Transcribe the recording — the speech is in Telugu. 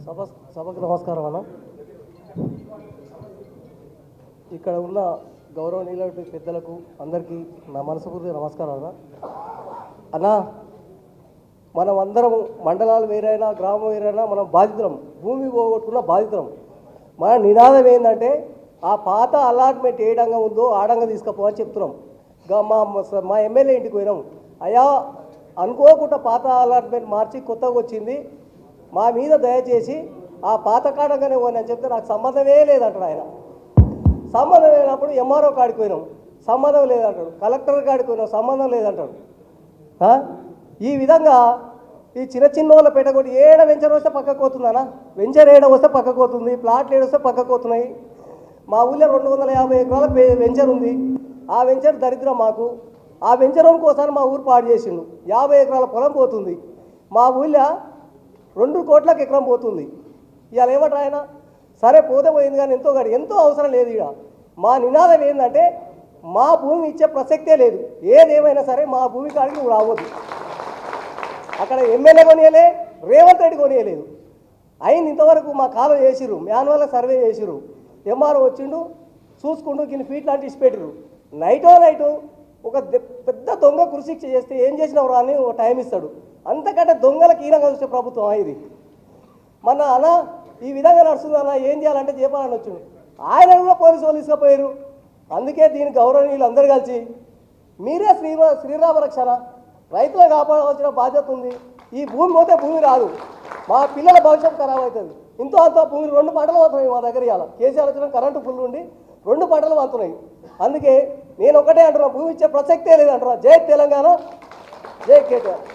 సభకు నమస్కారం అన్న. ఇక్కడ ఉన్న గౌరవనీయుల పెద్దలకు అందరికీ నా మనస్ఫూర్తిగా నమస్కారం అన్న. అన్న, మనం అందరం మండలాలు వేరైనా గ్రామం వేరైనా మనం బాధితులం, భూమి పోగొట్టుకున్న బాధితులం. మన నినాదం ఏంటంటే ఆ పాత అలాట్మెంట్ ఏ డంగా ఉందో ఆడంగా తీసుకుపోవని చెప్తున్నాం. మా ఎమ్మెల్యే ఇంటికి పోయినాం. అయ్యా, అనుకోకుండా పాత అలాట్మెంట్ మార్చి కొత్తగా వచ్చింది, మా మీద దయచేసి ఆ పాత కాడంగానే పోని అని చెప్తే నాకు సంబంధమే లేదంటాడు ఆయన. సంబంధం లేనప్పుడు ఎంఆర్ఓ కాడికి పోయినాం, సంబంధం లేదంటాడు. కలెక్టర్ కాడికి పోయినాం, సంబంధం లేదంటాడు. ఈ విధంగా ఈ చిన్న వాళ్ళ పెట్టకొట్టి ఏడ వెంచర్ వస్తే పక్కకు పోతుందనా, వెంచర్ ఏడ వస్తే పక్కకు పోతుంది, ప్లాట్లు ఏడొస్తే పక్కకు పోతున్నాయి. మా ఊళ్ళో 250 ఎకరాల వెంచర్ ఉంది. ఆ వెంచర్ దరిద్రం మాకు. ఆ వెంచర్ ఇంకోసారి మా ఊరు పాడు చేసిండు. 50 ఎకరాల పొలం పోతుంది. మా ఊళ్ళో 2 కోట్లకు ఎకరం పోతుంది. ఇవాళ ఏమంటారు ఆయన, సరే పోతే పోయింది కానీ ఎంతో అవసరం లేదు. ఇక మా నినాదం ఏంటంటే మా భూమి ఇచ్చే ప్రసక్తే లేదు. ఏదేమైనా సరే మా భూమి కాడికి నువ్వు రావద్దు. అక్కడ ఎమ్మెల్యే కొనియలే, రేవంత్ రెడ్డి కొనియలేదు. అయింది ఇంతవరకు మా కాలం చేసిర్రు, మాన్యువల్ సర్వే చేసిర్రు, ఎంఆర్ఓ వచ్చిండు చూసుకుంటూ కింద ఫీట్ లాంటి ఇచ్చిపెట్టిరు. నైటో ఒక పెద్ద దొంగ కృషిక్ష చేస్తే ఏం చేసినవరు అని ఒక టైం ఇస్తాడు. అంతకంటే దొంగలకు ఈనంగా చూసే ప్రభుత్వం ఇది. మన అన్న ఈ విధంగా నడుస్తుంది అన్న, ఏం చేయాలంటే చెప్పాలని వచ్చిండు. ఆయన కూడా పోలీసు వాళ్ళు తీసుకుపోయారు. అందుకే దీని గౌరవనీయులు అందరూ కలిసి మీరే శ్రీరామ రక్షణ, రైతులను కాపాడవలసిన బాధ్యత ఉంది. ఈ భూమి పోతే భూమి రాదు, మా పిల్లల భవిష్యత్తు ఖరాబ్ అవుతుంది. ఇంతో అంత భూమి 2 పంటలు వస్తున్నాయి మా దగ్గర. ఇవాళ కేసీఆర్ వచ్చిన కరెంటు ఫుల్ ఉండి 2 పంటలు వస్తున్నాయి. అందుకే నేను ఒకటే అంటున్నా, భూమి ఇచ్చే ప్రసక్తే లేదంటున్నా. జై తెలంగాణ, జై కేటీఆర్.